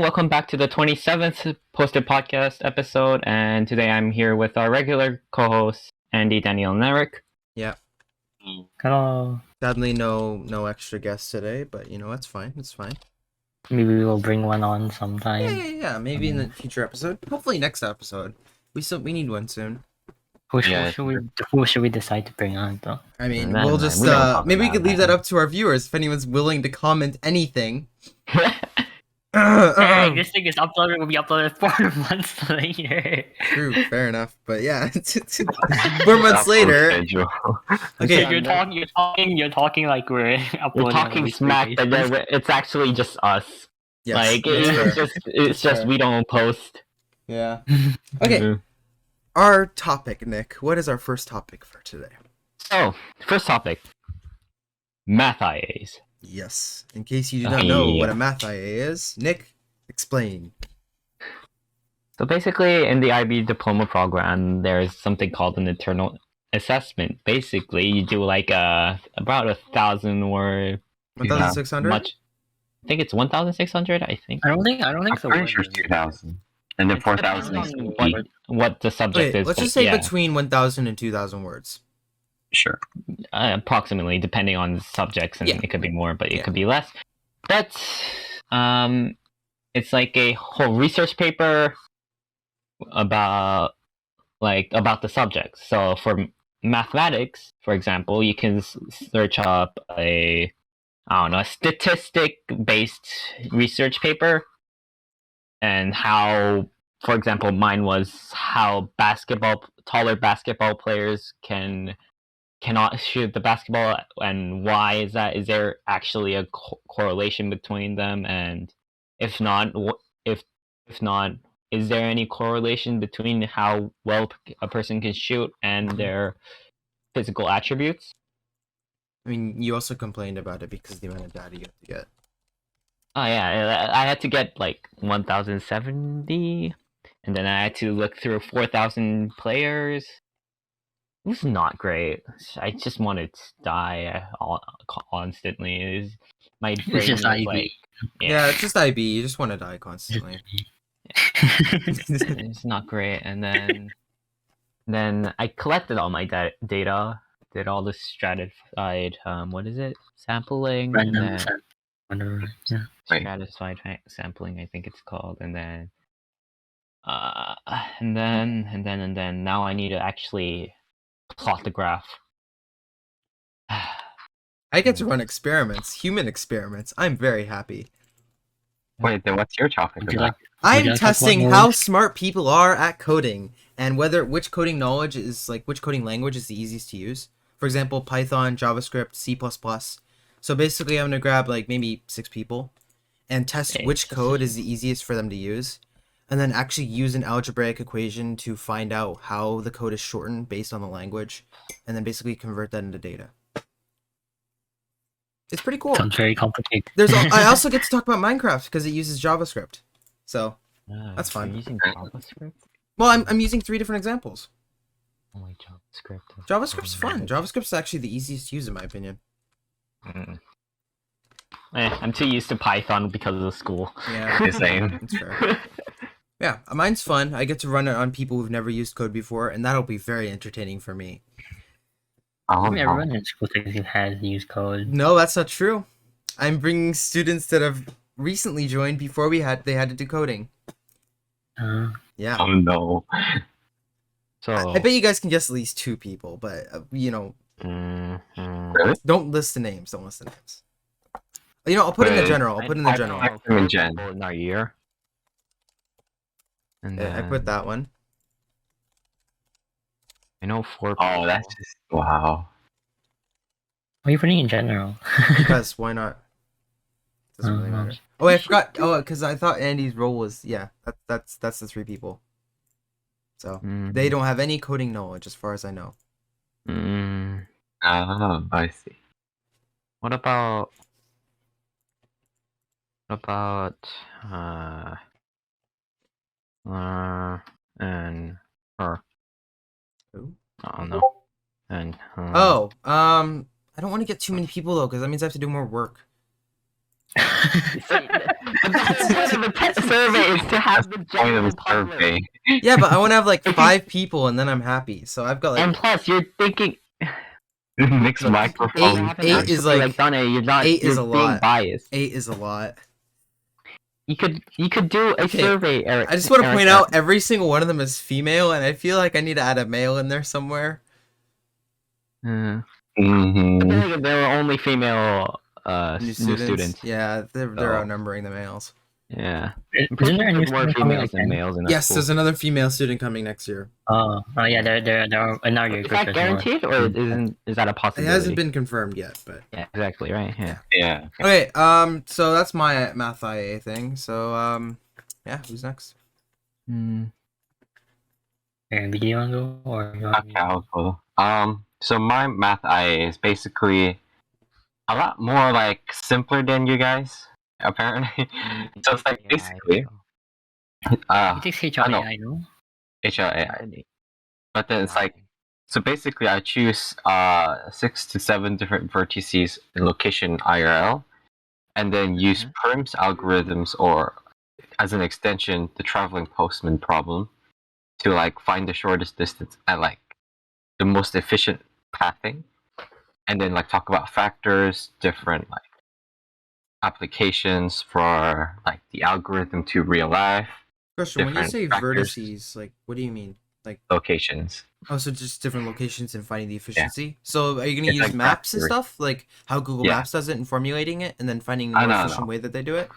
welcome back to the 27th posted podcast episode. And today I'm here with our regular co-hosts, Andy, Daniel, and Eric. Yeah. Hello. Sadly, no extra guests today, but that's fine. It's fine. Maybe we'll bring one on sometime. Yeah. Maybe in the future episode. Hopefully next episode. We need one soon. Who should we decide to bring on though? I mean, Man, we'll man, just we don't talk maybe we about could leave that. that up to our viewers if anyone's willing to comment anything. Hey, this thing is uploaded. Will be uploaded 4 months later. True, fair enough. But yeah, 4 months later. Okay, So you're talking like we're uploading. We're talking on a smack, weekly but basis. then it's actually just us. yes, like that's fair. it's just fair. we don't post. Yeah. Okay, Mhm. our topic, Nick. What is our first topic for today? So, first topic: math IAs. Yes. In case you do not know what a math IA is, Nick, explain. So basically, in the IB diploma program, there's something called an internal assessment. Basically, you do like about 1,000 word 1,600? much. I think it's 1,600. I think. I don't think I'm so. pretty sure it's 2,000. And then It 4,000 depends is on what the subject Okay, is. let's but just say yeah, between 1,000 and 2,000 words. Sure. approximately, depending on the subjects, and Yeah. it could be more, but it Yeah. could be less. But it's like a whole research paper about the subject. So for mathematics, for example, you can search up a statistic-based research paper, and how, for example, mine was how taller basketball players cannot shoot the basketball, and why is that? Is there actually a correlation between them? And if not, if not, is there any correlation between how well a person can shoot and their physical attributes? I mean, you also complained about it because of the amount of data you have to get. Oh yeah, I had to get like 1,070, and then I had to look through 4,000 players. It was not great. I just wanted to die constantly. My brain just was IB. like, Yeah, it's just IB. You just want to die constantly. it's not great. And then I collected all my data, did all the stratified sampling, and Random then sample, whatever. Yeah. Right. stratified sampling, I think it's called, and then now I need to actually plot the graph. I get to run experiments, human experiments. I'm very happy. Wait, then what's your topic Would you about? like? I'm you like to talk testing about how more? smart people are at coding and which coding language is the easiest to use. For example, Python, JavaScript, C++. So basically, I'm gonna grab like maybe 6 people and test Okay. which code is the easiest for them to use, and then actually use an algebraic equation to find out how the code is shortened based on the language, and then basically convert that into data. It's pretty cool. Sounds very complicated. I also get to talk about Minecraft because it uses JavaScript. So, That's fine. You're using JavaScript? well, I'm using 3 different examples. Oh my JavaScript. JavaScript's fun. JavaScript's actually the easiest to use in my opinion. I'm too used to Python because of the school. Yeah, The same. that's fair. Yeah, mine's fun. I get to run it on people who've never used code before, and that'll be very entertaining for me. Oh, Maybe everyone in school technically has used code. No, that's not true. I'm bringing students that have recently joined before they had to do coding. Yeah. Oh no. So I bet you guys can guess at least 2 people, but mhm. Really? don't list the names. I'll put in the Wait, general. I'll put in the I general. know I'm in 4 Gen. people in our year. And I put that one. I know 4 people. Oh, that's just wow. What are you putting in general? Because why not? Doesn't really matter. Oh, I forgot. Oh, because I thought Andy's role was that's the 3 people. So they don't have any coding knowledge, as far as I know. Oh, I see. What about and her? Who? I don't know. And I don't want to get too many people though, because that means I have to do more work. But that's the point of a test survey is to have the Point of general a public. survey. Yeah, but I want to have like 5 people and then I'm happy. So I've got And like plus, you're thinking Mixed look, microphone. people haven't eight is actually, like- done it. You're not. 8 is you're a being lot. biased. 8 is a lot. You could do a Okay, survey, Eric. I just want to point Erica. out every single one of them is female, and I feel like I need to add a male in there somewhere. I Mm-hmm. feel like there are only female new students. Yeah, they're Oh. outnumbering the males. Yeah. Isn't there a new There's more student coming females than again? males in that Yes, school. there's another female student coming next year. Oh, yeah, there are in our year Is group that as well. guaranteed, or is that a It possibility? hasn't been confirmed yet, but Yeah, exactly right. Yeah. Yeah. okay. So that's my math IA thing. So yeah, who's next? Mm, And do you want to go or you want me? Okay, I'll go. So my math IA is basically a lot more like simpler than you guys, apparently. So it's like yeah, basically, It takes I know. HRAI, no? HLAI. But then it's like, so basically I choose 6 to 7 different vertices in location IRL, and then use Prim's algorithms, or as an extension, the traveling postman problem, to like find the shortest distance and like the most efficient pathing, and then like talk about factors, different like applications for like the algorithm to real life Question: when you Different say factors. vertices, like, what do you mean? locations. Oh, so just different locations and finding the efficiency. So are you gonna It's use like maps and factory. stuff, like how Google Yeah. Maps does it, and formulating it, and then finding the I more know, efficient no. way that they do it?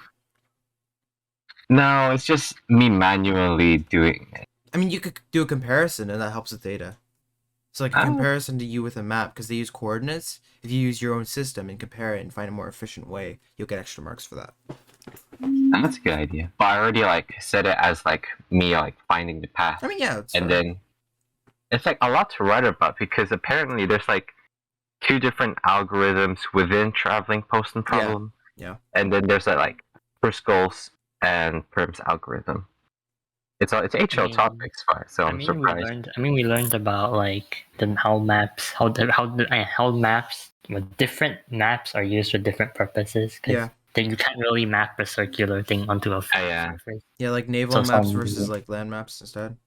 No, it's just me manually doing it. I mean, you could do a comparison, and that helps with data. So like a Oh. comparison to you with a map, because they use coordinates. If you use your own system and compare it and find a more efficient way, you'll get extra marks for that. That's a good idea. But I already like set it as like me like finding the path. I mean, yeah, it's And fine. then it's like a lot to write about, because apparently there's like 2 different algorithms within traveling postal problem. yeah. And then there's like Driscoll's and Prim's algorithm. It's HL mean, topics, so I'm surprised. We learned about like how maps, with different maps are used for different purposes. 'Cause Yeah. then you can't really map a circular thing onto a flat yeah. surface. Yeah, like naval So maps some- versus like land maps instead.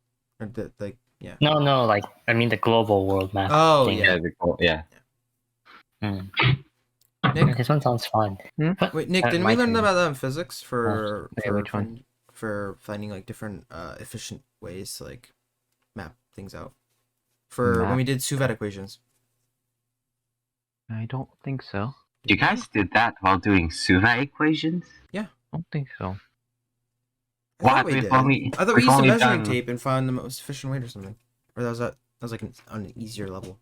Or like yeah. No, like I mean the global world map. Oh thing. yeah. Yeah. Hmm. Nick, This one sounds fun. wait, Nick, Uh, didn't my we learn turn. about that in physics for yeah, which one? for finding like different efficient ways to like map things out? For when Map. we did Suvat equations. I don't think so. You guys did that while doing Suva equations? I don't think so. I thought What? we We've did. only- I thought we we've used a only measuring done- tape and found the most efficient way or something. Or that was like on an easier level.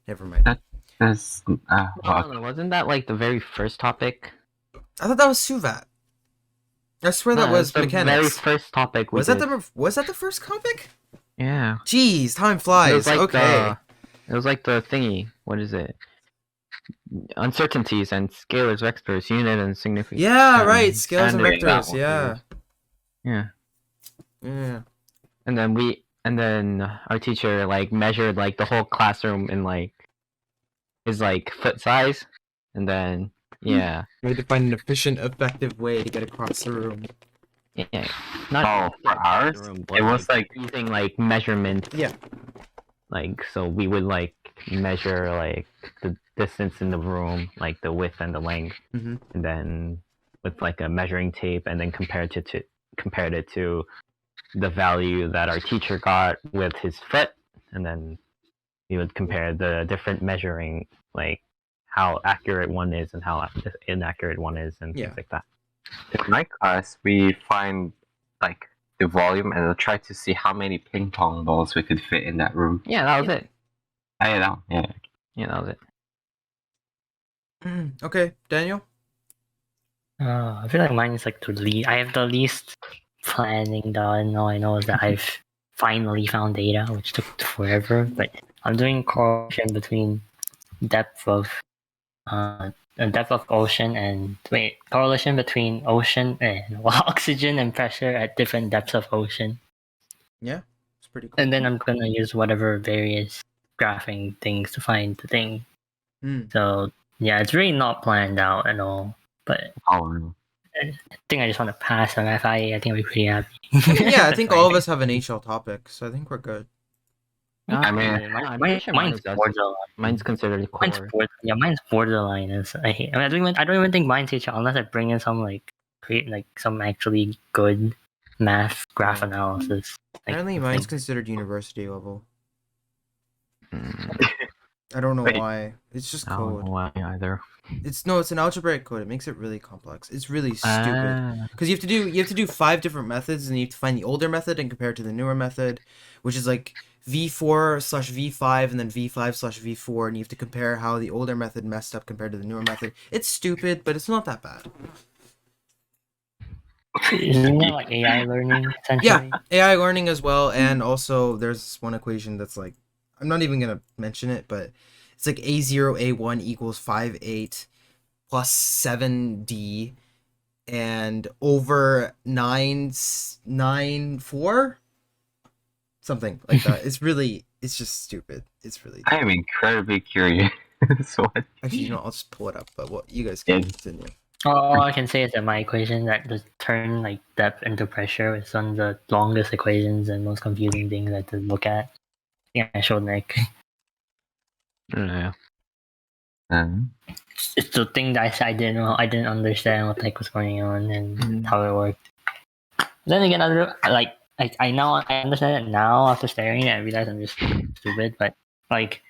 Never mind. That's well, No, wasn't that like the very first topic? I thought that was Suvat. I swear that No, was it's the very mechanics. first topic. Was that the first topic? Yeah. Jeez, time flies. It was like Okay. it was like the thingy. What is it? Uncertainties and scalars, vectors, unit and significant. Yeah, right. Scales and standard, that vectors. one, Yeah. Yeah. Yeah. And then our teacher like measured like the whole classroom in like his like foot size, and then yeah, We had to find an efficient, effective way to get across the room. yeah, not for ours, the room, it was like using like measurement. Yeah. Like so, we would like measure like the distance in the room, like the width and the length, Mhm. and then with like a measuring tape, and then compared it to the value that our teacher got with his foot, and then we would compare the different measuring, like how accurate one is and how inaccurate one is, and Yeah. things like that. in my class, we find like the volume and we'll try to see how many ping pong balls we could fit in that room. Yeah, that was it. I know. Yeah. Yeah, that was it. Okay, Daniel. I feel like mine is like I have the least planning done. All I know is that I've finally found data, which took forever. But I'm doing correlation between depth of ocean and correlation between ocean and oxygen and pressure at different depths of ocean. It's pretty cool. And then I'm gonna use whatever various graphing things to find the thing. Mm. So yeah, it's really not planned out at all. But Oh, think I just want to pass on FIA. I think I'll be pretty happy. Yeah, I think all of That's us have an HL topic, so I think we're good. I mean, I'm pretty sure mine mine's is borderline. mine's considered Mine's core. mine's borderline. I don't even think mine's HL unless I bring in some like create like some actually good math graph Yeah. analysis. Like, Apparently, mine's thing. considered university level. Mm, I don't know Wait. why. It's just I don't code. know why either. It's an algebraic code. It makes it really complex. It's really stupid. Ah, Because you have to do 5 different methods, and you have to find the older method and compare it to the newer method, which is like v4/v5 and then v5/v4, and you have to compare how the older method messed up compared to the newer method. It's stupid, but it's not that bad. Isn't that like AI learning essentially? Yeah, AI learning as well, and also there's one equation that's like, I'm not even gonna mention it, but it's like a0a1 equals 5/8 plus 7d and over 9/4, something like that. It's just stupid. It's really I am incredibly curious. What? actually, I'll just pull it up. But what you guys can Yeah. continue. All I can say is that my equation that just turn like depth into pressure is one of the longest equations and most confusing things I had to look at. Yeah, I showed Nick. yeah. It's the thing that I didn't know. I didn't understand what the heck was going on and how it worked. Then again, I now I understand it now after staring at it. I realize I'm just stupid. But like,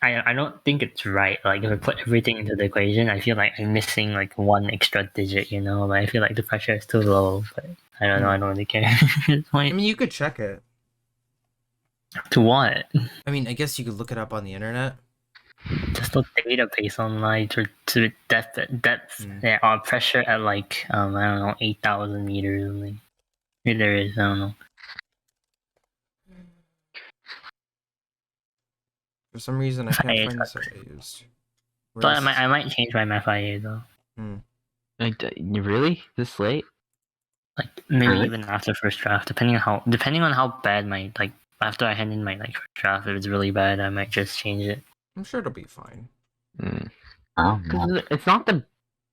I don't think it's right. Like if I put everything into the equation, I feel like I'm missing like one extra digit. You know, but I feel like the pressure is too low. But I don't know. I don't really care. At this I point. mean, you could check it. To what? I mean, I guess you could look it up on the internet. Just a database online to depth Mm. yeah, pressure at like I don't know 8,000 meters. Like, maybe there is, I don't know. For some reason, I can't FIA find this that I used. Where But is I might change my FIA though. Like, really this late? Like maybe Really? even after first draft, depending on how bad my like after I hand in my like first draft, if it's really bad, I might just change it. I'm sure it'll be fine. Mm. Oh, no. 'Cause it's not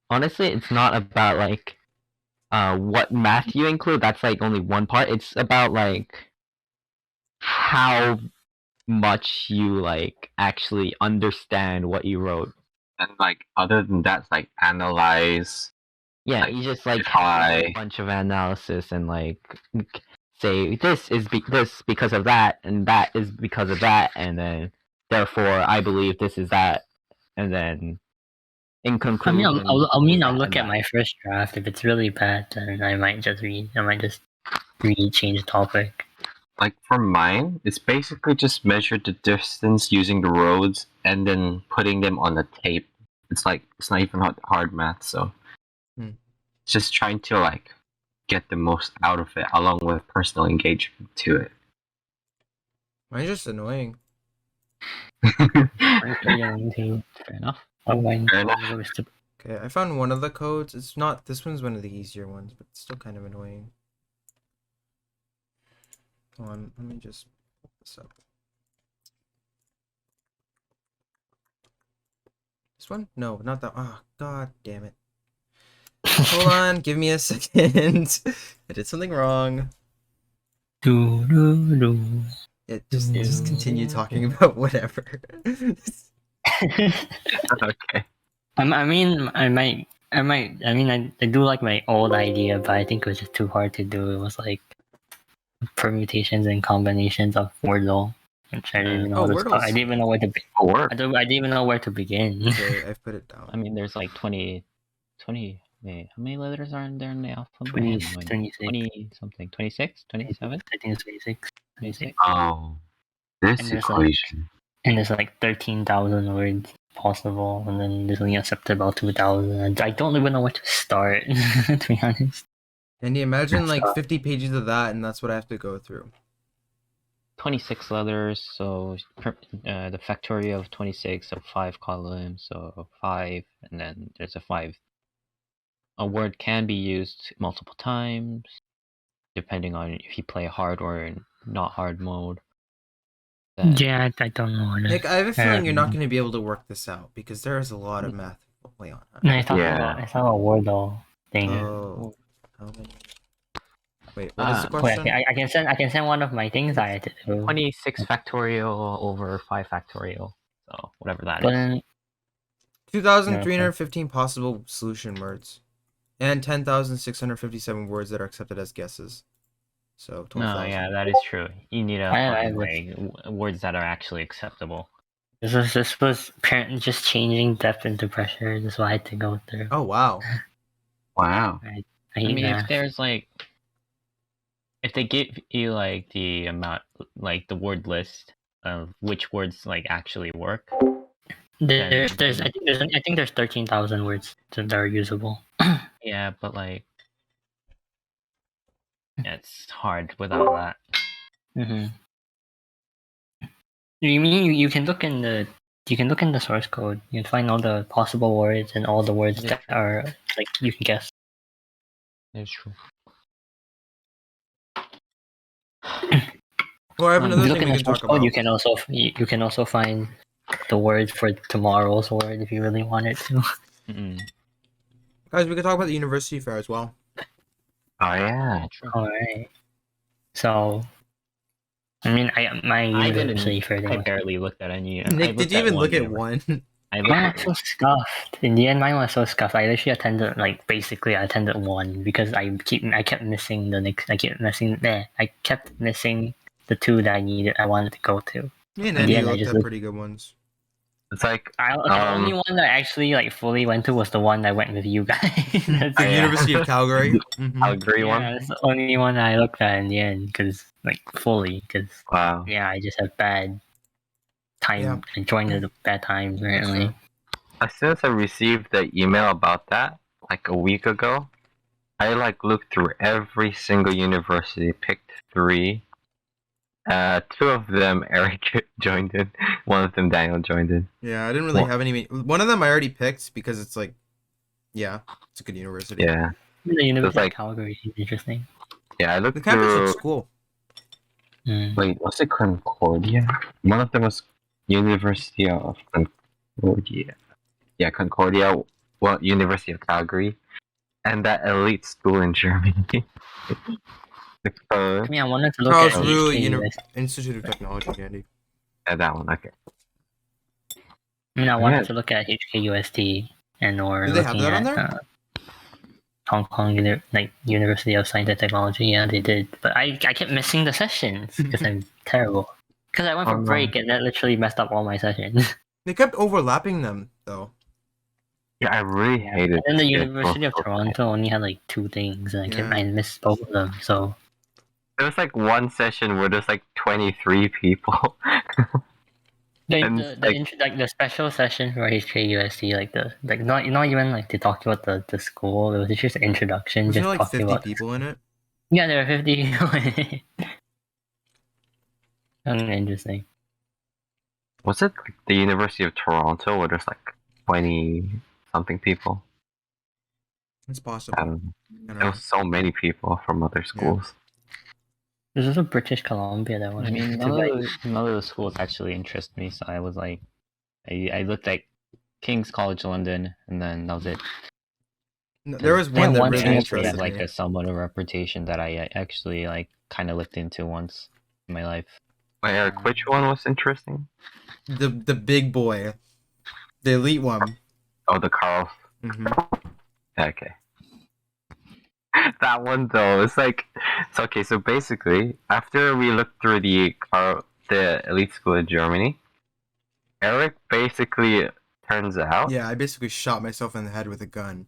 honestly, it's not about like what math you include. That's like only one part. It's about like how much you like actually understand what you wrote. And like other than that, it's like analyze. Yeah, Like, you just like have a try. bunch of analysis and like say this is this because of that, and that is because of that, and then therefore I believe this is that, and then in I conclusion, mean, I'll that look and at that. my first draft. If it's really bad, then I might just change the topic. Like for mine, it's basically just measure the distance using the roads and then putting them on the tape. It's like it's not even hard math, so it's just trying to like get the most out of it along with personal engagement to it. Mine's just annoying. I'm pretty uneasy. Fair enough. Oh, mine Fair enough. was to- Okay, I found one of the codes. It's not. This one's one of the easier ones, but it's still kind of annoying. Hold on, let me just pull this up. This one? No, not that. Oh, god damn it. Hold on, give me a second. I did something wrong. do. It just continue talking about whatever. Okay. I do like my old idea, but I think it was just too hard to do. It was like permutations and combinations of Wordle, which I didn't even know. Oh, how to Wordle's start. I didn't even know where to. Oh, work. I didn't even know where to begin. Okay, I've put it down. I mean, there's like 20. Wait, how many letters are in there in the alphabet? 26. 20 something. 26? 27? I think it's 26. 26? Oh, this And there's, like- equation. And there's like 13,000 words possible, and then there's only accepted about 2,000. I don't even know where to start, to be honest. And you imagine like 50 pages of that, and that's what I have to go through. 26 letters, so the factorial of 26, so 5 columns, so 5, and then there's a 5. A word can be used multiple times, depending on if you play hard or not hard mode. Then- Yeah, I don't know. Like, I have a feeling you're not Um, going to be able to work this out because there is a lot of math going on. No, it's not Yeah. about Wordle. thing. Oh. How many? Wait, what is the Wait, Wait, question? I can send one of my things I had to do. 26 factorial over 5 factorial. So whatever that But is. then, 2,315 possible solution words. And 10,657 words that are accepted as guesses. So 12,000. No, yeah, that is true. You need to I find was- like words that are actually acceptable. this was apparently just changing depth into pressure. This is what I had to go through. Oh, wow. Wow. I I hate mean, if math. there's like, if they give you like the amount, like the word list of which words like actually work, There's I think there's 13,000 words that are usable. yeah, but like, yeah, it's hard without that. Mm-hmm. You mean you can look in the source code. You can find all the possible words and all the words Yeah. that are like you can guess. It's true. Well, I have Um, another If you thing look in we the can source talk code, about. you can also find the word for tomorrow's word if you really wanted to. Mm-mm. Guys, we can talk about the university fair as well. Oh yeah. Yeah, true. All right. So, I mean, my I university didn't. fair thing I was barely looked at any. I Nick, looked did you even look at university. one? I looked Mine at was so scuffed. In the end, mine was so scuffed. I literally attended basically I attended one because I kept missing the next. I kept missing the two that I wanted to go to. Me and In Andy the end, I looked just at looked. pretty good ones. It's like The only one that I actually fully went to was the one that went with you guys. That's The it. yeah. University of Calgary. Mhm. Calgary Yeah, one. that's the only one I looked at in the end because fully because Wow. yeah, I just have bad time. Yeah. I joined at a bad time apparently. fair. As soon as I received the email about that, like a week ago, I looked through every single university, picked 3. 2 of them Eric joined in. One of them Daniel joined in. Yeah, I didn't really Well- have any. One of them I already picked because it's like, yeah, it's a good university. Yeah. The University like- of Calgary is interesting. Yeah, I The looked campus through. looks cool. Mm. Wait, was it Concordia? One of them was University of Concordia. Yeah, Concordia. Well, University of Calgary, and that elite school in Germany. I mean, I wanted to look Charles at Rue HKUST. Institute of Technology, Andy. That one. Okay. I mean, I wanted Yeah. to look at HKUST and or Do they have looking that on at there? Hong Kong University of Science and Technology. Yeah, they did, but I kept missing the sessions because I'm terrible. Because I went for Oh, no. break and that literally messed up all my sessions. They kept overlapping them though. Yeah, I really hated. And then the it. University of Toronto only had 2 things, and I missed both of them. So There was one session where there's 23 people. And, the special session for HKUST, not even to talk about the school. It was just an introduction, Was just there talking 50 about. people in it? Yeah, there were 50 people in it. Interesting. Was it the University of Toronto where there's 20 something people? It's I possible. don't know. I don't There know. was so many people from other schools. There's also British Columbia that I wasn't mean, too bad. none of those schools actually interest me, so I was like, I looked at King's College London, and then that was it. No, there was They one had that one really thing actually interested had me. a somewhat of a reputation that I actually kind of looked into once in my life. Wait, Eric, which one was interesting? The big boy, the elite one. Oh, the Carl. Hmm. Okay. That one though, it's okay. So basically, after we looked through the elite school in Germany, Eric basically turns out. Yeah, I basically shot myself in the head with a gun.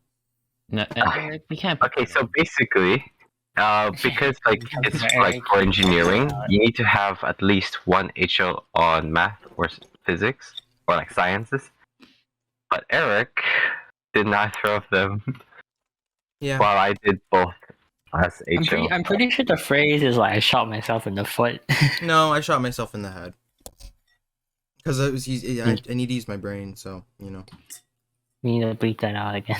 No, we can't. Okay, so basically, because it's Eric. for engineering, you need to have at least 1 HL on math or physics or sciences. But Eric did neither of them, Yeah. while I did both as HL. I'm pretty sure the phrase is I shot myself in the foot. No, I shot myself in the head. Because it was easy. I need to use my brain, so you know. We need to bleep that out again.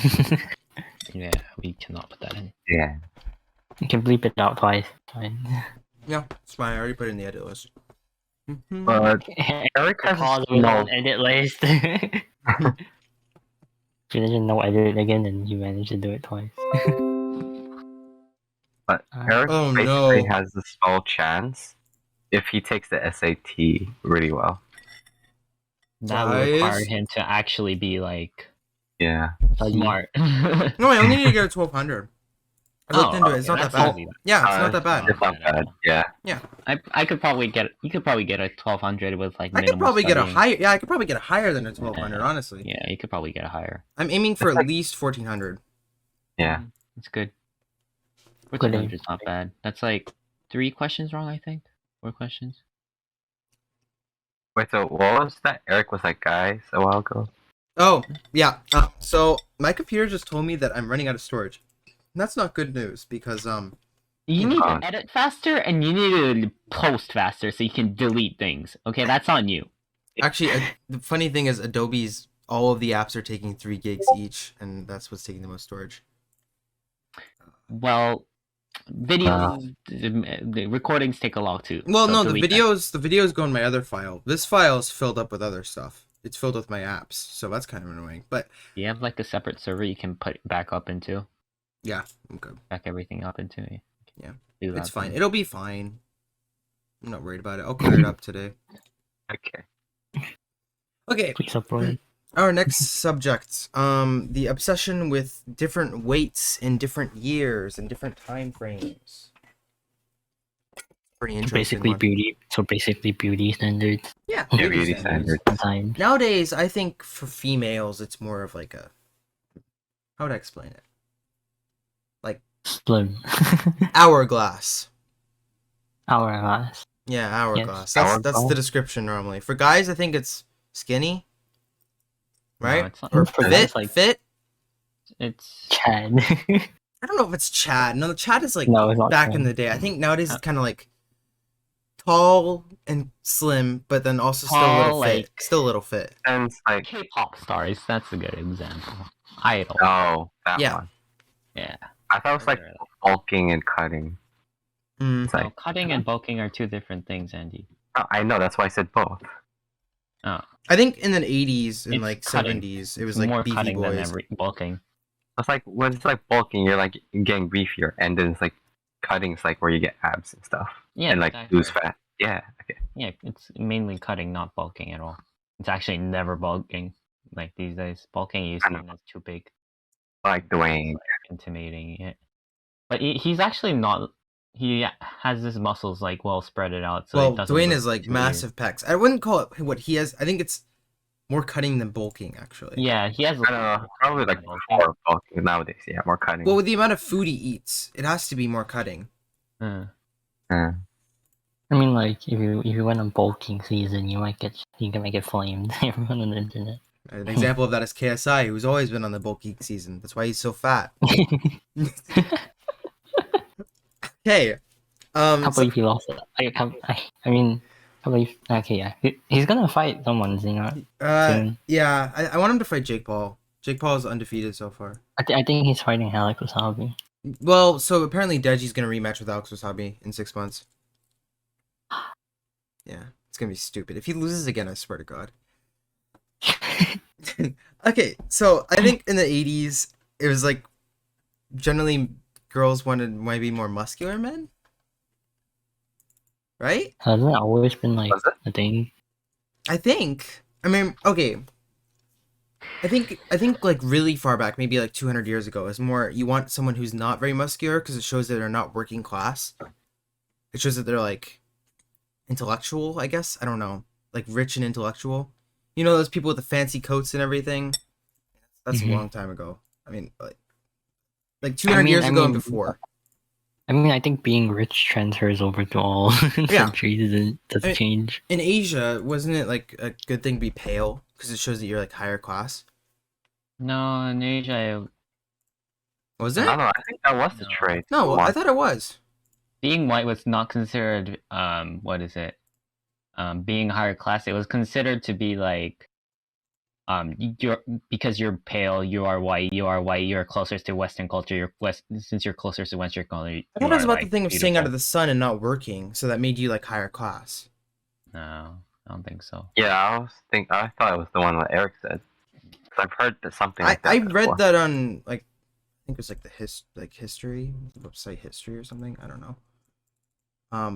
Yeah, we cannot put that in. Yeah. You can bleep it out twice. Fine. Yeah, it's fine. I already put it in the edit list. Mhm. But Eric has Pause no. on edit list. Finish and no edit again, and you managed to do it twice. But Uh, Eric Oh, basically no. has a small chance if he takes the SAT really well. That would require Guys? him to actually be like Yeah. smart. No, I only need to get a 1200. I looked Oh, into it. It's okay, not that that's bad. easy. Yeah, it's not that It's bad. It's not bad. Yeah. I could probably get you could probably get a 1200 with like I minimal could probably get a studying. higher. Yeah, I could probably get a higher than a 1200. Honestly, Yeah, you could probably get a higher. I'm aiming for It's at like- least 1400. Yeah. It's good. Good 1400 is aim. not bad. That's like 3 questions wrong, I think. 4 questions. Wait, so what was that? Eric was like, guys, a while ago. Oh, yeah. So my computer just told me that I'm running out of storage. And that's not good news because You need God. to edit faster and you need to post faster so you can delete things. Okay, that's on you. actually the funny thing is Adobe's all of the apps are taking 3 gigs each, and that's what's taking the most storage. Well, videos, the recordings take a lot too. Well, so no, the delete that. videos go in my other file. This file is filled up with other stuff. It's filled with my apps, so that's kind of annoying. But You have like a separate server you can put back up into, yeah, I'm good. back everything up into. Yeah, Do that It's fine. then. It'll be fine. I'm not worried about it. I'll clear it up today. Okay. Okay, Please upload. our next subject, the obsession with different weights in different years and different time frames. Pretty So interesting. basically one. beauty. So basically beauty standards. Yeah, Yeah, beauty standards. Sometimes Nowadays, I think for females, it's more of like a. How would I explain it? slim. Hourglass. Hourglass. Yeah, hourglass. Yes. That's the Hourglass. description normally. For guys, I think it's skinny. No, Right? it's not- Or For fit. guys, like- Fit. It's Chad. I don't know if it's Chad. No, the Chad is like No, it's not back Chad. in the day. I think nowadays it's kind of like tall and slim, but then also still a little Tall, fit. like- Still a little fit. And it's like, K-pop stars. That's a good example. Idol. oh, that Yeah. one. Yeah. I thought it was like bulking and cutting. Mm. It's No, like, cutting and bulking are 2 different things, Andy. oh, I know, that's why I said both. Oh, I think in the 80s and It's like cutting. 70s, it was it's like more beefy cutting than boys. bulking. It's like when it's like bulking, you're like getting beefier, and then it's like cutting is like where you get abs and stuff, Yeah, and like exactly. lose fat. Yeah, okay. Yeah, it's mainly cutting, not bulking at all. It's actually never bulking. Like these days, bulking you I see know. as too big, Like Dwayne. intimidating. Yeah. But he's actually not. He has his muscles like well spread it out. So Well, it doesn't Dwayne look is like too massive pecs. I wouldn't call it what he has. I think it's more cutting than bulking, actually. Weird. Yeah, he has. I don't know, probably like more bulking nowadays. Yeah, more cutting. Well, with the amount of food he eats, it has to be more cutting. Uh, Yeah. I mean, like if you went on bulking season, you might get flamed. Everyone on the internet. An example of that is KSI, who's always been on the bulking season. That's why he's so fat. Okay. Can't So, believe he lost it. I mean, can't believe. Okay, yeah, he's gonna fight someone, you know. soon. yeah, I want him to fight Jake Paul. Jake Paul is undefeated so far. I think he's fighting Alex Wasabi. Well, so apparently Deji's gonna rematch with Alex Wasabi in 6 months. Yeah, it's gonna be stupid. If he loses again, I swear to God. Okay, so I think in the 80s, it was like generally girls wanted maybe more muscular men, right? Hasn't it always been like Was it? a thing? I think. I mean, okay. I think like really far back, maybe like 200 years ago, is more you want someone who's not very muscular because it shows that they're not working class. It shows that they're like intellectual, I guess. I don't know, like rich and intellectual. You know those people with the fancy coats and everything. That's Mhm. a long time ago. I mean, like 200 years I ago and mean- before. I mean, I think being rich transfers over to all countries and doesn't I mean- change. In Asia, wasn't it like a good thing to be pale because it shows that you're like higher class? no, in Asia, Was I it? don't know. I think that was the No. trade. No, I thought it was. being white was not considered. What is it? Being higher class, it was considered to be like, you're because you're pale, you are white, you're closer to Western culture. Since you're closer to Western culture. I thought it was about the thing of staying out of the sun and not working, so that made you like higher class. No, I don't think so. Yeah, I thought it was the one that Eric said. I've heard that something I like that. I before. read that on like I think it was like the history website history or something. I don't know.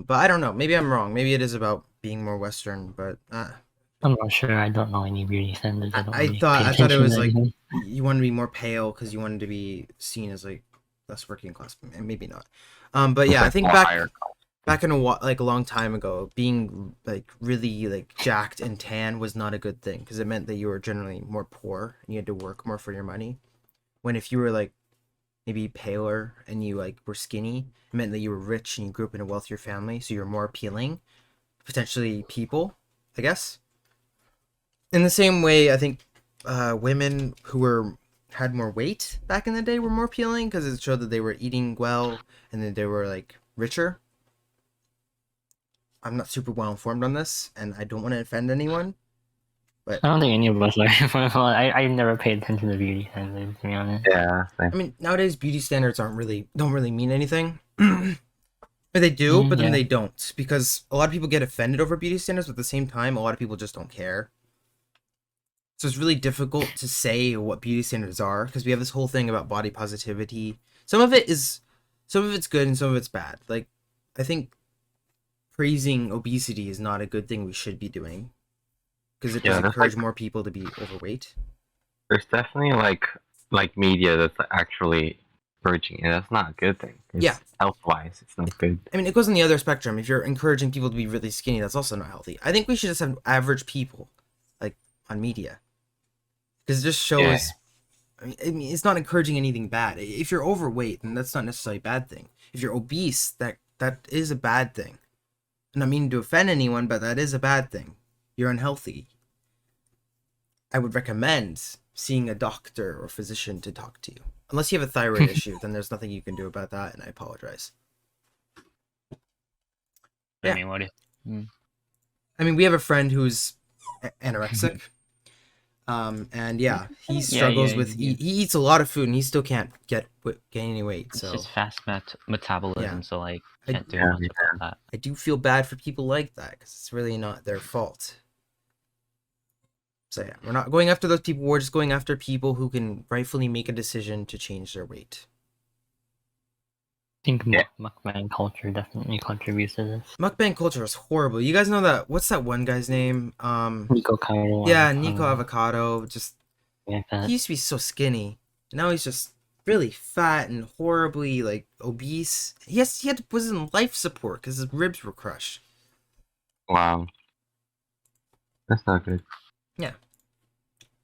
But I don't know. Maybe I'm wrong. Maybe it is about being more Western. But I'm not sure. I don't know any beauty standards. I don't I really thought pay I thought it attention was to like anything. you wanted to be more pale because you wanted to be seen as like less working class, and maybe not. But It's yeah, I like think more back higher. back in like a long time ago, being like really like jacked and tan was not a good thing because it meant that you were generally more poor and you had to work more for your money. When if you were like maybe paler and you like were skinny, it meant that you were rich and you grew up in a wealthier family, so you're more appealing, potentially people, I guess. In the same way, I think women who were had more weight back in the day were more appealing because it showed that they were eating well and that they were like richer. I'm not super well informed on this, and I don't want to offend anyone. I don't think any of us are. I never paid attention to beauty standards, to be honest. Yeah. I mean, nowadays beauty standards don't really mean anything. But they do, but then Yeah. they don't because a lot of people get offended over beauty standards, but at the same time, a lot of people just don't care. So it's really difficult to say what beauty standards are because we have this whole thing about body positivity. Some of it's good and some of it's bad. Like, I think praising obesity is not a good thing we should be doing because it Yeah, does that's encourage more people to be overweight. There's definitely like media that's actually encouraging, and that's not a good thing. Yeah. Health wise, it's not good. I mean, it goes on the other spectrum. If you're encouraging people to be really skinny, that's also not healthy. I think we should just have average people, like, on media. Because it just shows... I mean, it's not encouraging anything bad. If you're overweight, then that's not necessarily a bad thing. If you're obese, that is a bad thing. I'm not meaning to offend anyone, but that is a bad thing. You're unhealthy. I would recommend seeing a doctor or physician to talk to you. Unless you have a thyroid issue, then there's nothing you can do about that, and I apologize. Yeah. I mean, what if I mean, we have a friend who's anorexic. And yeah, he struggles with he eats a lot of food and he still can't gain any weight. it's So just fast metabolism, Yeah. so like I- can't do Yeah, much about that. I do feel bad for people like that because it's really not their fault. So yeah, we're not going after those people. We're just going after people who can rightfully make a decision to change their weight. I think Yeah. mukbang culture definitely contributes to this. Mukbang culture is horrible. You guys know that? What's that one guy's name? Nico Cairo. Yeah, Nico Avocado. Just Like that. he used to be so skinny. Now he's just really fat and horribly like obese. He was in life support because his ribs were crushed. Wow. That's not good. Yeah.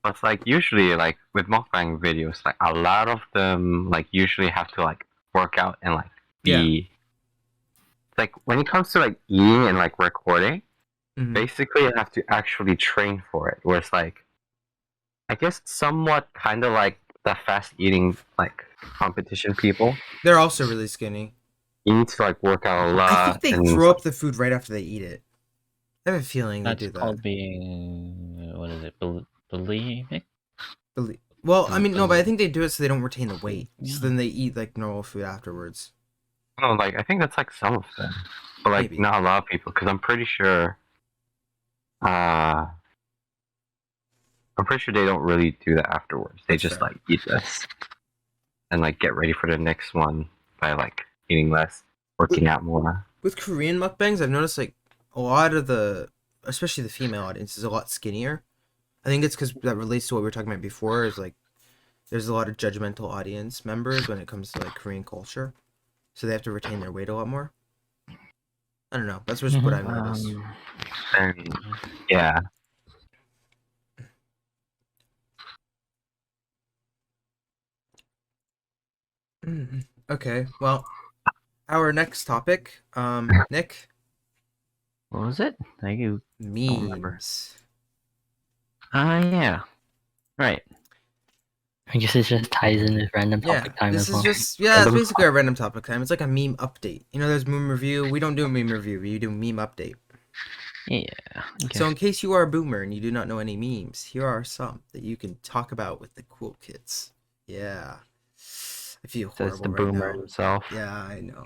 But it's like usually like with mukbang videos, like a lot of them like usually have to like work out and like be like when it comes to like eating and like recording, Mhm. basically you have to actually train for it. Where it's like I guess somewhat kinda like the fast eating like competition people. They're also really skinny. You need to like work out a lot. I think they and throw up the food right after they eat it. I have a feeling they That's do that. called being what is it? Bulimic? Well, I mean, no, but I think they do it so they don't retain the weight. So Yeah. then they eat like normal food afterwards. No, like I think that's like some of them, but like Maybe. not a lot of people. Because I'm pretty sure they don't really do that afterwards. They That's just fair. like eat this and like get ready for the next one by like eating less, working out more. With Korean mukbangs, I've noticed like a lot of especially the female audience, is a lot skinnier. I think it's because that relates to what we were talking about before. Is like there's a lot of judgmental audience members when it comes to like Korean culture, so they have to retain their weight a lot more. I don't know. That's just what I've noticed. And yeah, Okay, well, our next topic, Nick, What was it? Thank you. remember. memes. Yeah. Right. I guess it just ties in with random Yeah, topic time this as is well. just it's basically a random topic time. It's like a meme update. You know, there's meme review. We don't do a meme review. We do meme update. Yeah. Okay. So in case you are a boomer and you do not know any memes, here are some that you can talk about with the cool kids. Yeah, I feel Says horrible the right boomer now. himself. Yeah, I know.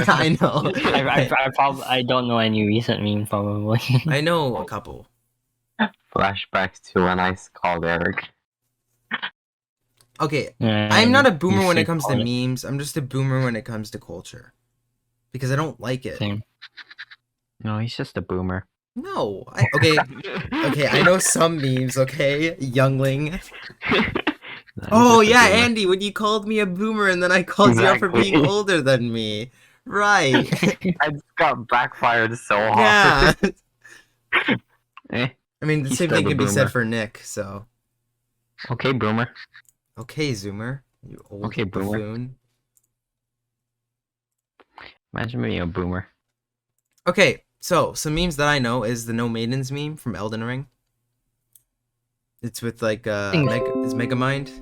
I know. I don't know any recent meme probably. I know a couple. flashbacks to when I called Eric. Okay, And I'm not a you boomer when say it comes to call it memes. I'm just a boomer when it comes to culture. Because I don't like it. same. No, he's just a boomer. No. Okay, I know some memes, okay? Youngling. No, he's Oh just a yeah, boomer. Andy, when you called me a boomer and then I called you out for being Exactly. older than me. Right. I just got backfired so hard. Yeah. Eh, I mean, the He's same still thing the can be boomer. said for Nick, so. okay, boomer. Okay, Zoomer. You old Okay, boomer. buffoon. Imagine being a boomer. Okay, so some memes that I know is the No Maidens meme from Elden Ring. It's with like is Megamind. Is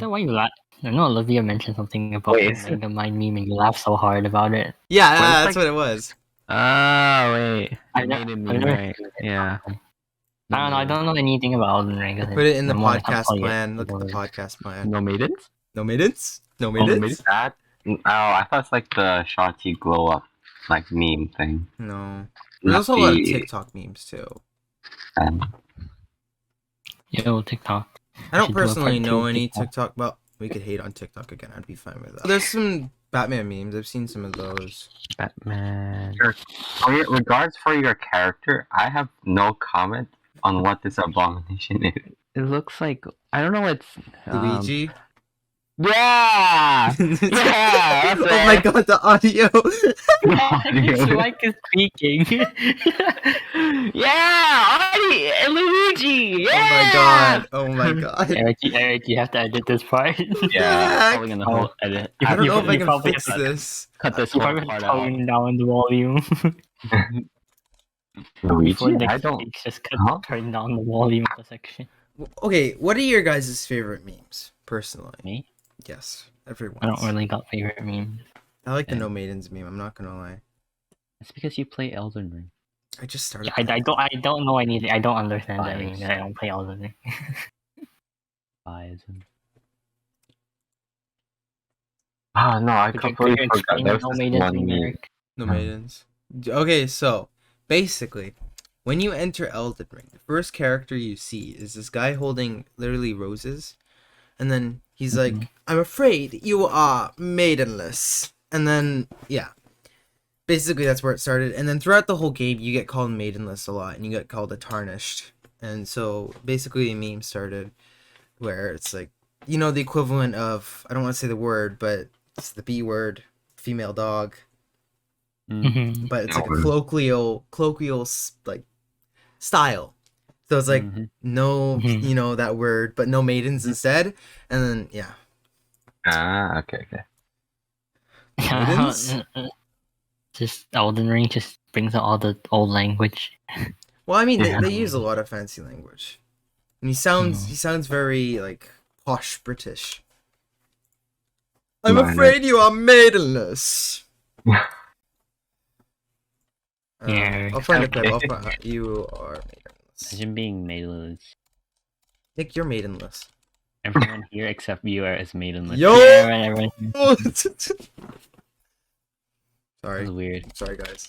that why you laugh? I know Olivia mentioned something about Wait, the is it- Mega Mind meme and you laughed so hard about it. Yeah, Well, it's that's like- what it was. Oh wait, I I know- made it I've meme, never right? seen it. Yeah. I don't know. I don't know anything about Elden Ring. 'cause Put it in the I'm more like, I'm podcast probably plan. Look at the over it. podcast plan. No maidens. No Maidens? No no Maidens? maidens? That? Oh, I thought it's like the Shotty glow up like meme thing. No. There's Not also a lot of the- TikTok memes too. Yo, TikTok. I don't should do a personally part two know of any TikTok. TikTok, but we could hate on TikTok again. I'd be fine with that. There's some Batman memes. I've seen some of those. Batman. For your, regards for your character, I have no comment on what this abomination is. It looks like I don't know what's Luigi. Yeah. Yeah, that's Oh my it. god, the audio. His mic is speaking. Yeah, Audie and Luigi. Yeah. Oh my god. Eric, you have to edit this part. Yeah. Probably gonna hold, edit. I don't You- know if I you can probably fix have to- this. Cut this You whole probably part out. tone down the volume. Luigi? Before next I don't. week, just Huh? turn down the volume of the section. Okay, what are your guys' favorite memes, personally? Me? Yes, everyone. I don't really got favorite memes. I like the Yeah. No Maidens meme, I'm not gonna lie. It's because you play Elden Ring. I just started. I don't know anything. I don't understand that Bias. meme. I don't play Elden Ring. Bison. Oh no, I Could you completely forgot. explain There the was No this Maidens one meme, meme. Eric? No Maidens. Okay, so basically, when you enter Elden Ring, the first character you see is this guy holding literally roses, and then he's like, "I'm afraid you are maidenless," and then yeah, basically that's where it started. And then throughout the whole game, you get called maidenless a lot, and you get called a tarnished, and so basically a meme started where it's like, you know, the equivalent of, I don't want to say the word, but it's the B word, female dog. Mhm. But it's like a Mhm. colloquial like style. So it's like Mhm. no, Mhm. you know, that word, but no maidens instead. And then yeah, Ah, okay. Maidens? Just Elden Ring just brings out all the old language. well, I mean Yeah. they use a lot of fancy language, and he sounds very like posh British. I'm Minor. afraid you are maidenless. Yeah, I'll find a clip. okay. I'll find, you are maidenless. Imagine being maidenless. Nick, you're maidenless. Everyone here except you are is maidenless. Yo! Yeah, everyone. Sorry, That's weird. sorry guys.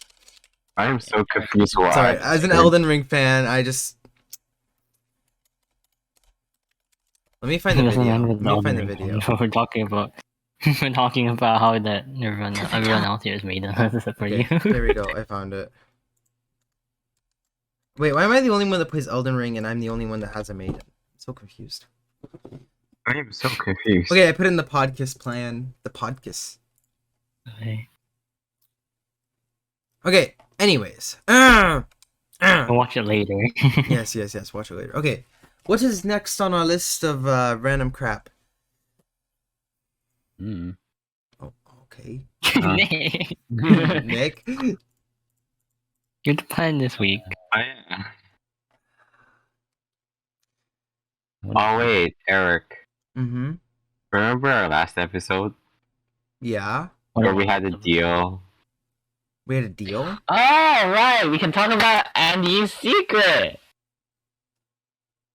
I am so confused why. Sorry, as an Elden Ring fan, I just let me find the Doesn't video. end Let with me Elden find the Ring. video. We're talking about how that everyone else here is maidenless except for Okay, you. there we go. I found it. Wait, why am I the only one that plays Elden Ring and I'm the only one that has a maiden? I'm so confused. I am so confused. Okay, I put in the podcast plan. The podcast. Okay. Okay. Anyways. I'll watch it later. Yes. Watch it later. Okay. What is next on our list of random crap? Mm. Oh, okay. Nick, Nick. you're the plan this week. Oh wait, Eric. Mm-hmm. Remember our last episode Yeah. where we had a deal? We had a deal. Oh right, we can talk about Andy's secret.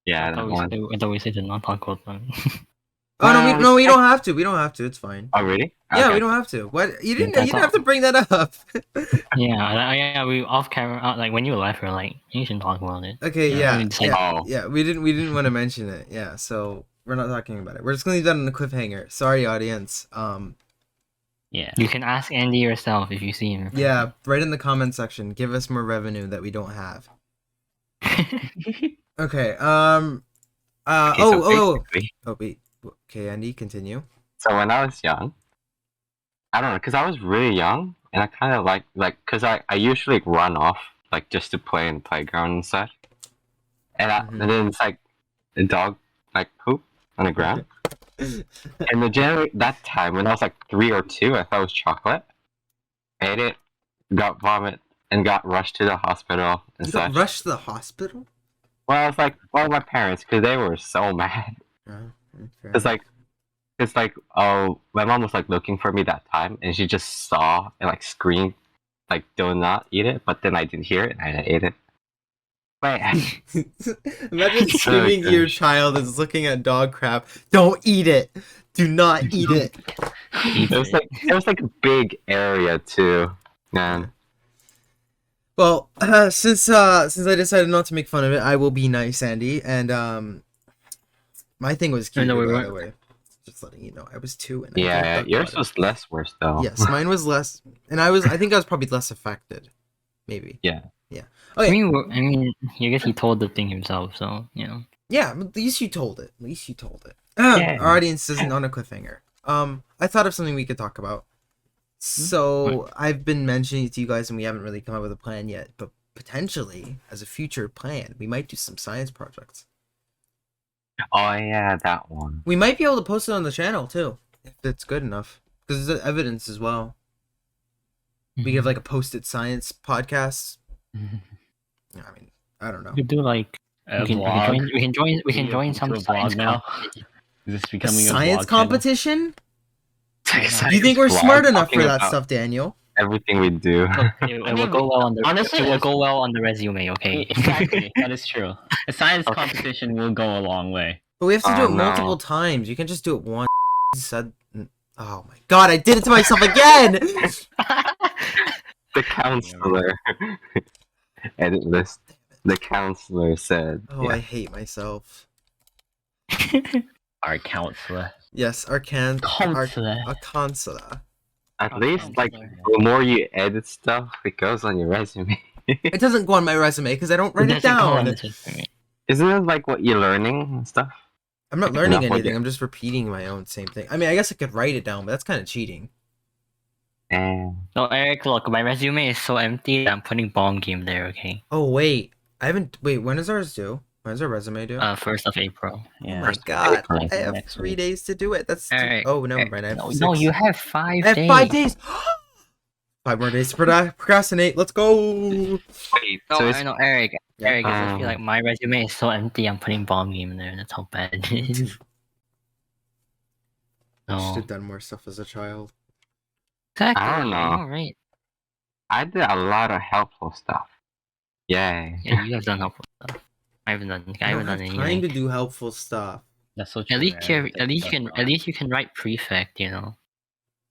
Yeah, I that thought one. we said to not talk about them. Oh no, we don't have to. We don't have to. It's fine. Oh really? Yeah, Okay. we don't have to. What? You didn't. I You didn't thought- have to bring that up. yeah, we off camera. Like when you left, we were like, you should talk about it. Okay. Yeah, Yeah. we decided- Yeah. Oh. Yeah. We didn't want to mention it. Yeah. So we're not talking about it. We're just gonna leave that on the cliffhanger. Sorry, audience. Yeah. You can ask Andy yourself if you see him. Yeah, write in the comment section. Give us more revenue that we don't have. Okay. Okay, so basically, Oh wait. Okay, Andy, continue. so when I was young, I don't know, because I was really young, and I kind of like, because I usually run off, like, just to play in the playground and such. Mhm. And then it's like, the dog, like, poop on the ground. And legitimately, that time, when I was like 3 or 2, I thought it was chocolate. Ate it, got vomit, and got rushed to the hospital and You such. got rushed to the hospital? Well, I was like, well, my parents, because they were so mad. Oh, okay. It's like, oh, my mom was like looking for me that time, and she just saw and like screamed, like, do not eat it. But then I didn't hear it, and I ate it. Wait, Imagine screaming to your child is looking at dog crap. Don't eat it. Do not eat it. it was like a big area too, man. Well, since I decided not to make fun of it, I will be nice, Andy. And my thing was cuter, we by weren't. the way. Just letting you know, I was 2, and I Yeah, talked yours about it. was less worse though. Yes, mine was less, and I think I was probably less affected, maybe. Yeah. Okay. I mean, I guess he told the thing himself, so you know. Yeah, but at least you told it. At least you told it. Yeah. Our audience isn't on a cliffhanger. I thought of something we could talk about. So I've been mentioning it to you guys, and we haven't really come up with a plan yet. But potentially, as a future plan, we might do some science projects. Oh yeah, that one. We might be able to post it on the channel too, if it's good enough, because there's evidence as well. We have like a posted science podcast. I mean, I don't know. We could do like A we vlog. can join some Do a science vlog now. competition. Is this A becoming science a vlog channel? competition? Science Do you think we're vlog smart enough talking for that about stuff, Daniel? Everything we do. Look, it will mean, go well on the honestly, it will go well on the resume. Okay. Exactly, that is true. A science Okay. competition will go a long way. But we have to do Oh, it multiple no. times. You can't just do it once. Said, oh my god, I did it to myself again. The counselor. Edit list. The counselor said. Oh, yeah. I hate myself. Our counselor. Yes, our Counselor. a consular. At Oh, least, like, counselor. the more you edit stuff, it goes on your resume. It doesn't go on my resume because I don't write it doesn't go on down. the resume. Isn't it like what you're learning and stuff? I'm not Like, learning enough with anything. it. I'm just repeating my own same thing. I mean, I guess I could write it down, but that's kind of cheating. And No, Eric, look, my resume is so empty that I'm putting bomb game there. Okay. Oh wait, I haven't. Wait, when is ours due? When is our resume due? 1st of April. Oh Yeah. my First god, April. I have Next 3 week. days to do it. That's Alright, oh never mind. I have No, 6. no, you have 5 I have days. 5 days. 5 more days to procrastinate. Let's go. wait, No, so I it's know, Eric. Yeah. Eric, I just feel like my resume is so empty. I'm putting bomb game in there. That's how bad it is. I should No. have done more stuff as a child. Exactly. I don't know. I know, right? I did a lot of helpful stuff. Yay. Yeah, you have done helpful stuff. I haven't done. I I haven't don't done have time anything. to do helpful stuff. That's so true. At least man. you, at least you can, That's at least you can write prefect. You know.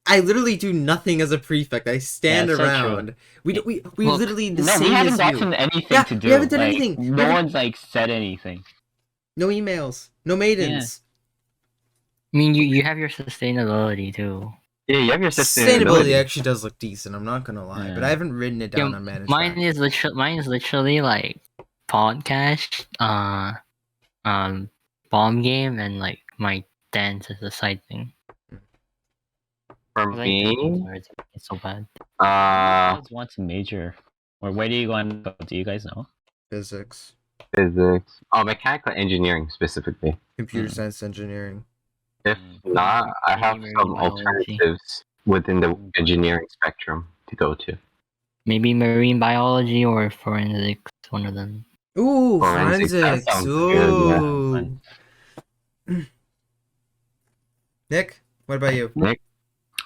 I literally do nothing as a prefect. I stand Yeah, so true. around. We Look, literally the No, same we haven't as you. gotten anything Yeah, to we do. haven't done Like, anything. We No haven't- one's like said anything. No emails. No maidens. I mean, you have your sustainability too. Yeah, you have your Sustainability actually does look decent. I'm not gonna lie, but Yeah. I haven't written it down on management. Mine is literally like podcast, bomb game, and like my dance as a side thing. For I like me, those words. It's so bad. What's wants major? Or where do you want to go? Do you guys know? Physics, physics. Oh, mechanical engineering specifically. computer Hmm. science, engineering. If Mm. not, I have Maybe some marine biology. alternatives within the engineering spectrum to go to. Maybe marine biology or forensics. One of them. Ooh, Forensics, that forensics. sounds good, yeah. Ooh. Nick, what about you? Nick,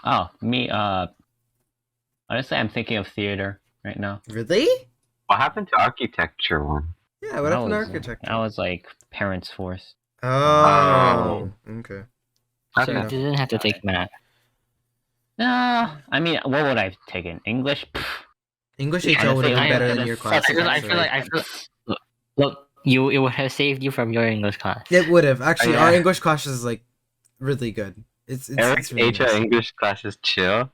Oh, me. Honestly, I'm thinking of theater right now. Really? what happened to architecture one? Yeah, what happened to architecture? That was like parents' force. Oh, okay. So Okay. you didn't have to take math. Nah, I mean, what would I have taken? English? Pfft, English honestly, HL would have I been better am than gonna your suck class. at I feel like look, it would have saved you from your English class. It would have actually. yeah. Our English class is like really good. Eric's It's really HR nice. English class is chill,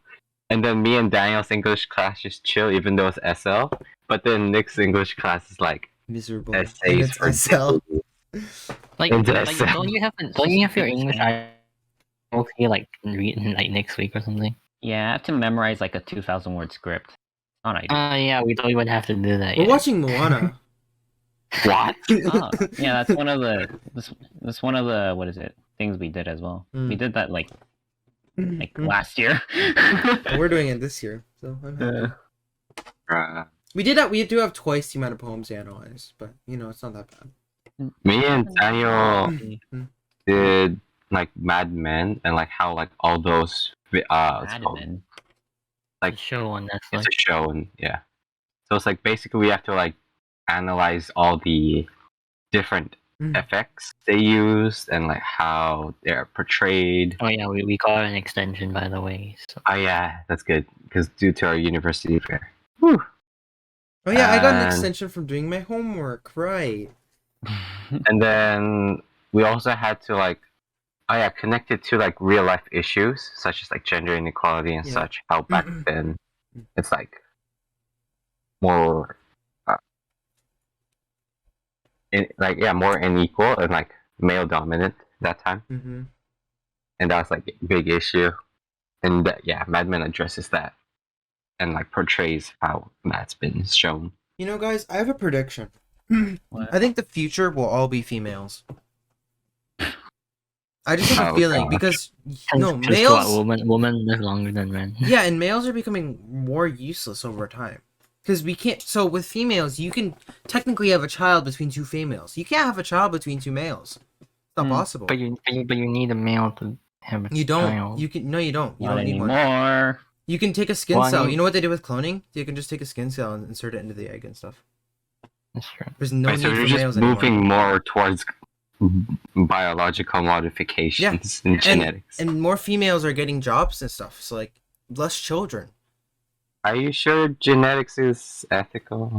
and then me and Daniel's English class is chill, even though it's SL. But then Nick's English class is like miserable, and essays it's for SL. Like, Into like SL. don't you have your English okay like like next week or something? Yeah, I have to memorize like a 2,000 word script. Not ideal. Yeah, we don't even have to do that We're yet. watching Moana. What? Oh, yeah, that's one of the that's one of the what is it things we did as well. We Mm. did that like last year. We're doing it this year, so I'm happy. We did that. We do have twice the amount of poems to analyze, but it's not that bad. Me and Daniel Mm. did like Mad Men and like how like all those what's it called? Admin. The show on Netflix. It's a show and yeah. So it's like basically we have to like analyze all the different Mm. effects they used and like how they're portrayed. Oh yeah, we got an extension by the way. So. Oh yeah, that's good because due to our university fair. Oh yeah, I got an And- extension from doing my homework. Right. And then we also had to like connect it to like real life issues such as like gender inequality and Yeah. such. How back Mm-mm. then it's like more more unequal and like male dominant that time. Mm-hmm. And that was like a big issue. And Mad Men addresses that and like portrays how that's been shown. Guys, I have a prediction. What? I think the future will all be females. I just have a Oh, feeling gosh. because Since males. women live longer than men. Yeah, and males are becoming more useless over time. Because we can't. So with females, you can technically have a child between two females. You can't have a child between two males. It's not possible. But you need a male to have a You don't. child. You can. No, you don't. You Not don't need one. anymore. You can take a skin Well, I cell. mean- You know what they did with cloning? You can just take a skin cell and insert it into the egg and stuff. That's true. There's no Right, so need you're for just males moving anymore. more towards biological modifications and genetics. And more females are getting jobs and stuff. So like less children. Are you sure genetics is ethical?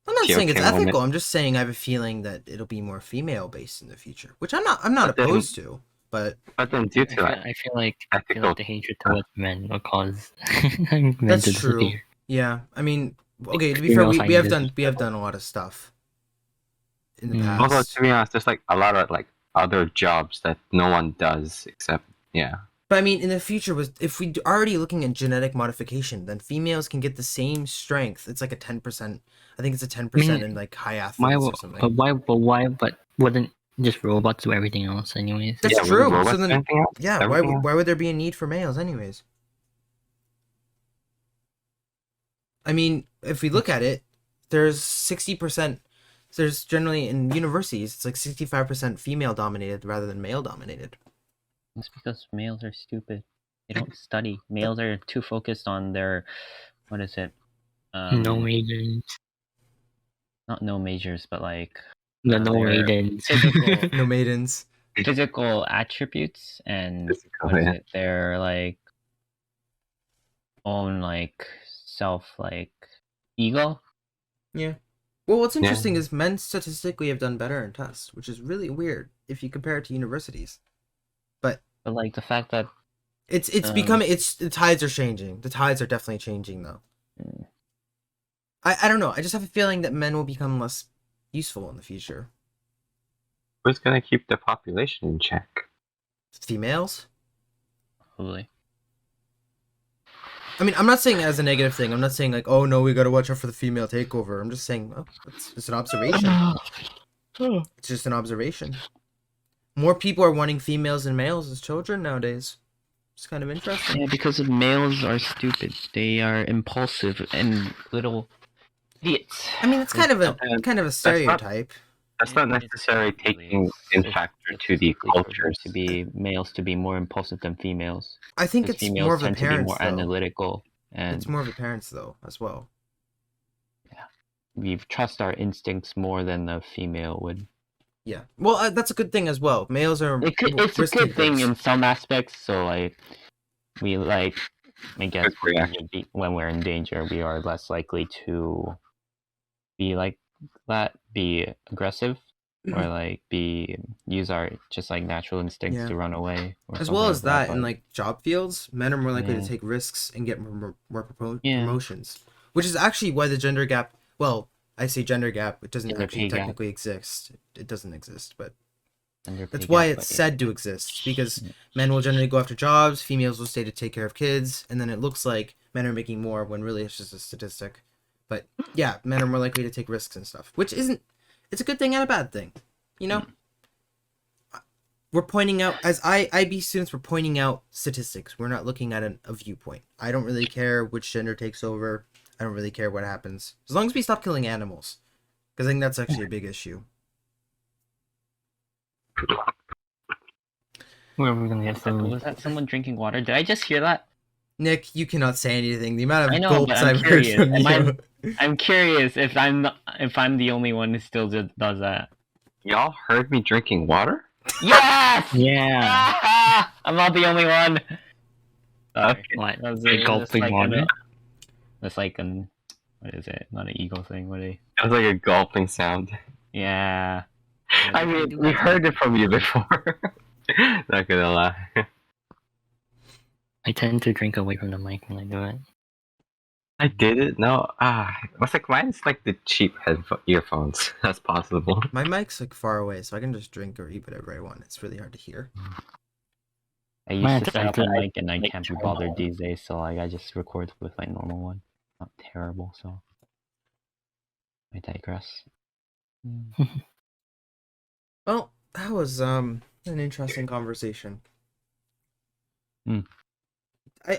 I'm not Okay, saying it's okay, woman. ethical. I'm just saying I have a feeling that it'll be more female based in the future, which I'm not But then- opposed to. But But then due to that, I feel like ethical. the hatred towards men will cause men That's to true. disappear. yeah, I mean, okay. To be fair, Female we have scientists. done a lot of stuff in the Mm. Also, past. to be honest, there's like a lot of like other jobs that no one does except But I mean, in the future, if we already looking at genetic modification, then females can get the same strength. It's like a 10%. I think it's a 10% in like high athletes or something. But wouldn't just robots do everything else anyways? That's with true. robots So and then, everything else, yeah, everything else. why would there be a need for males, anyways? I mean, if we look at it, there's 60%. There's generally in universities, it's like 65% female dominated rather than male dominated. It's because males are stupid. They don't study. Males are too focused on their what is it? No maidens. Not no majors, but like The no they're maidens. physical No maidens. physical attributes and Physical, what is yeah. it? Their like own like self like ego. Yeah. Well, what's interesting is men statistically have done better in tests, which is really weird if you compare it to universities. But like the fact that It's the tides are changing. The tides are definitely changing though. Mm. I don't know. I just have a feeling that men will become less useful in the future. Who's gonna keep the population in check? Females? probably I mean, I'm not saying it as a negative thing. I'm not saying like, oh no, we gotta watch out for the female takeover. I'm just saying, oh, it's an observation. It's just an observation. More people are wanting females than males as children nowadays. It's kind of interesting. yeah, because males are stupid. They are impulsive and little idiots. I mean, it's kind of a not- stereotype. That's not necessarily taking in factor to the cultures. To be males to be more impulsive than females. I think Because it's females more of the tend to be parents more though. analytical, and It's more of the parents though as well. we trust our instincts more than the female would. Yeah. Well, that's a good thing as well. Males are. It's a risk good thing takers. in some aspects. So like, we like, I guess Good reaction. when we're in danger, we are less likely to be like that, be aggressive. or like use our just like natural instincts Yeah. to run away. Or As well something as that, in but- like job fields, men are more likely Yeah. to take risks and get more Yeah. promotions, which is actually why the gender gap. Well, I say gender gap. It doesn't Gender actually pay gap. technically exist. It doesn't exist, but under that's pay why gap, it's but said to exist, because Yeah. men will generally go after jobs, females will stay to take care of kids, and then it looks like men are making more when really it's just a statistic. But yeah, men are more likely to take risks and stuff, which isn't. It's a good thing and a bad thing, you know. We're pointing out, as IB students, we're pointing out statistics. We're not looking at a viewpoint. I don't really care which gender takes over. I don't really care what happens, as long as we stop killing animals, because I think that's actually a big issue. Where are we gonna get food? Was that someone drinking water? Did I just hear that? Nick, you cannot say anything. The amount I of know, gulps but I'm I've heard curious. from Am I- you. I'm curious if I'm the only one who still does that. Y'all heard me drinking water? Yes! Yeah. Ah! I'm not the only one. Sorry. Okay. What? That was The that's gulping like water? That's like what is it? Not an eagle thing. What It was like a gulping sound. Yeah. I mean, we heard it from you before. Not gonna lie. I tend to drink away from the mic when I do it. I did it? No. It's like mine's like the cheap earphones. That's possible. My mic's like far away, so I can just drink or eat whatever I want. It's really hard to hear. I used Man, to set up a I- mic and I like, can't be try bothered that. these days, so like I just record with my normal one. Not terrible, so I digress. Well, that was an interesting conversation. Hmm.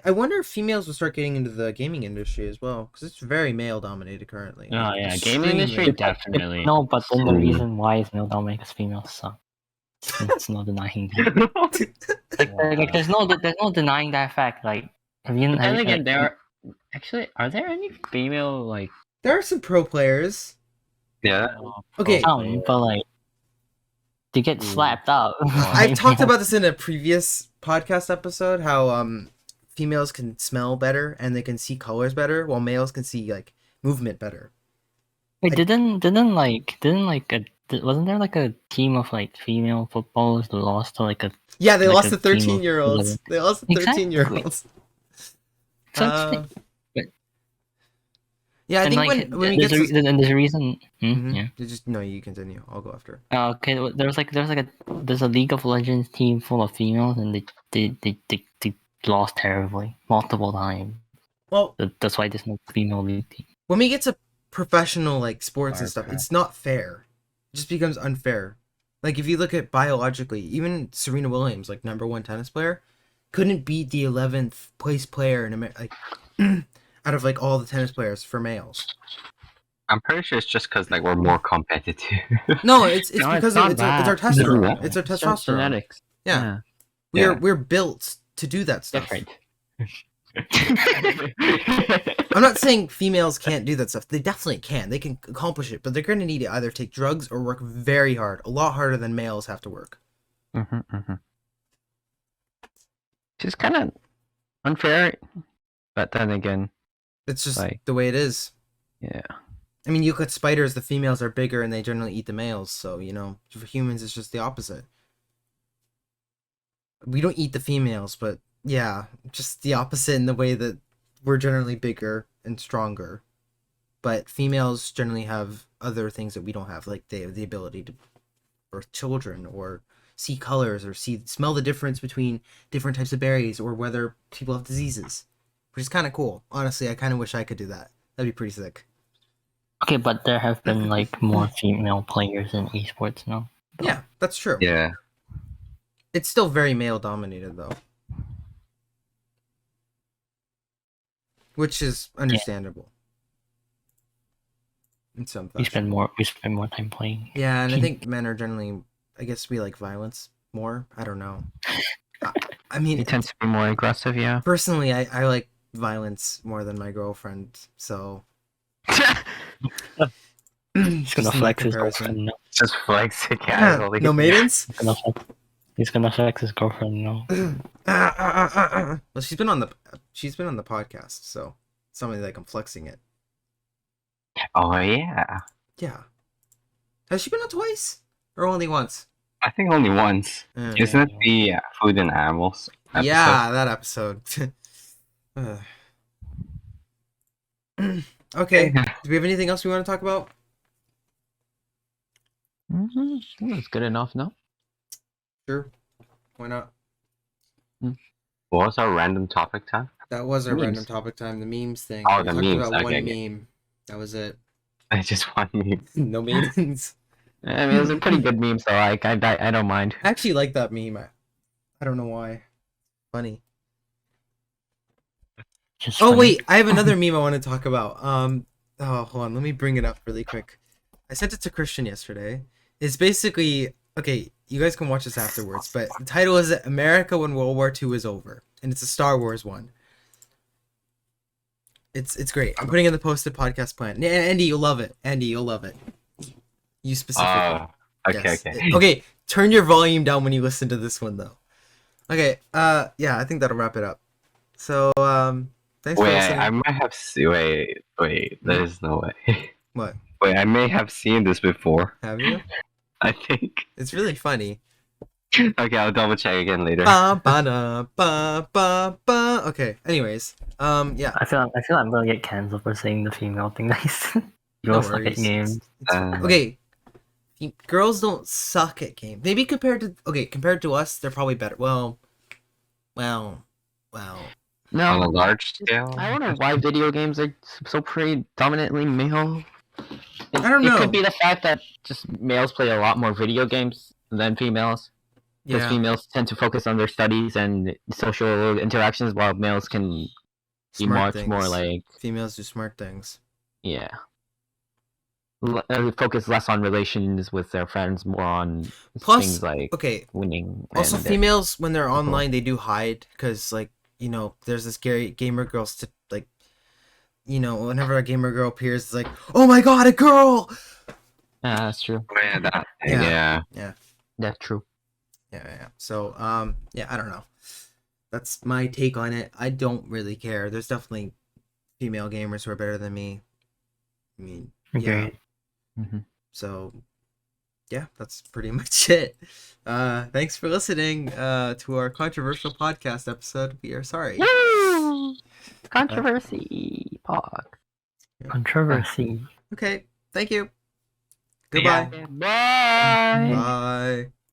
I wonder if females will start getting into the gaming industry as well, because it's very male dominated currently. Oh yeah, Extremely. gaming industry definitely. No, but then the Hmm. reason why is male dominated because females suck. It's no denying that. Like there's no denying that fact. Like have you? But then have- again, are there any female like There are some pro players. Yeah. Okay. some, but like they get Ooh. slapped up. I've talked about this in a previous podcast episode, how females can smell better and they can see colors better, while males can see like movement better. Wait, wasn't there like a team of like female footballers that lost to like a Yeah, they Like lost a to team of 13-year-olds. They lost to Exactly. 13-year-olds. so it's- Yeah, I and think like when we get there's, to... and there's a reason. Mhm. Yeah. You just no, you continue. I'll go after. Okay. There's a League of Legends team full of females, and they lost terribly multiple times. Well, That's why there's no female league team. when we get to professional like sports and stuff, Warcraft. it's not fair. It just becomes unfair. Like if you look at biologically, even Serena Williams, like #1 tennis player, couldn't beat the 11th place player in America, like out of like all the tennis players for males. I'm pretty sure it's just because like we're more competitive. No, it's No, it's because not it's our that. testosterone. It's our just testosterone. genetics? Yeah. Yeah. We're built to do that stuff. Different. I'm not saying females can't do that stuff. They definitely can. They can accomplish it, but they're going to need to either take drugs or work very hard, a lot harder than males have to work. Which is kind of unfair, but then again, It's just Like- the way it is. yeah. I mean, you look at spiders, the females are bigger and they generally eat the males, so, you know, for humans, it's just the opposite. We don't eat the females, but yeah, just the opposite in the way that we're generally bigger and stronger. But females generally have other things that we don't have, like they have the ability to birth children or see colors or smell the difference between different types of berries or whether people have diseases, which is kind of cool. Honestly, I kind of wish I could do that. That'd be pretty sick. Okay, but there have been like more female players in esports now. Yeah, that's true. Yeah. It's still very male dominated though. Which is understandable. In some We fashion. spend more time playing. Yeah, and I think men are generally, I guess we like violence more. I don't know. I mean, He tends to be more aggressive, yeah. personally, I like violence more than my girlfriend, so. He's gonna Just in flex that his comparison. girlfriend. No. Just flex it Yeah, casually. no maidens? He's gonna flex his girlfriend. No. Well, she's been on the podcast, so it's not really like I'm flexing it. Oh yeah. Yeah. Has she been on twice? Or only once? I think only once. Yeah. Isn't it the food and animals episode? Yeah, that episode. Ugh. Okay. Do we have anything else we want to talk about? That's good enough, no? Sure. Why not? What was our random topic time? That was our Memes. random topic time, the memes thing. Oh, We the talked memes. about one Okay. meme. That was it. I just want me. No memes. I mean, those are pretty good memes, though. Like, I don't mind. I actually like that meme. I don't know why. Funny. Just Oh funny. wait, I have another meme I want to talk about. Oh, hold on, let me bring it up really quick. I sent it to Christian yesterday. It's basically okay. You guys can watch this afterwards, but the title is "America When World War II Is Over," and it's a Star Wars one. It's great. I'm putting in the posted podcast plan. Andy, you'll love it. Andy, you'll love it. You specifically. Okay, Yes. okay. Okay, turn your volume down when you listen to this one though. Okay, yeah, I think that'll wrap it up. So, thanks for Wait, listening. I might have wait. There's no way. What? Wait, I may have seen this before. Have you? I think. It's really funny. Okay, I'll double check again later. Ba ba da ba ba ba. Okay. Anyways, yeah. I feel I'm gonna get cancelled for saying the female thing. Nice. No Girls suck at worries. games. Okay. Girls don't suck at games. Maybe compared to us, they're probably better. Well. On a No, large scale. I don't know why video games are so predominantly male. I don't know. It could be the fact that just males play a lot more video games than females. Because Yeah. females tend to focus on their studies and social interactions, while males can be Smart much more things. like, Females do smart things. yeah. Focus less on relations with their friends, more on Plus, things like Okay. winning. Also, and, females when they're online, they do hide because, like, there's this gamer girls to like, whenever a gamer girl appears, it's like, oh my god, a girl. that's true. Yeah, that. Yeah. Yeah. That's true. Yeah. So, yeah, I don't know. That's my take on it. I don't really care. There's definitely female gamers who are better than me. I mean, yeah. Agreed. Mm-hmm. So, yeah, that's pretty much it. Thanks for listening to our controversial podcast episode. We are sorry. Woo! Controversy pod. Controversy. Okay, thank you. Goodbye. Bye. Bye.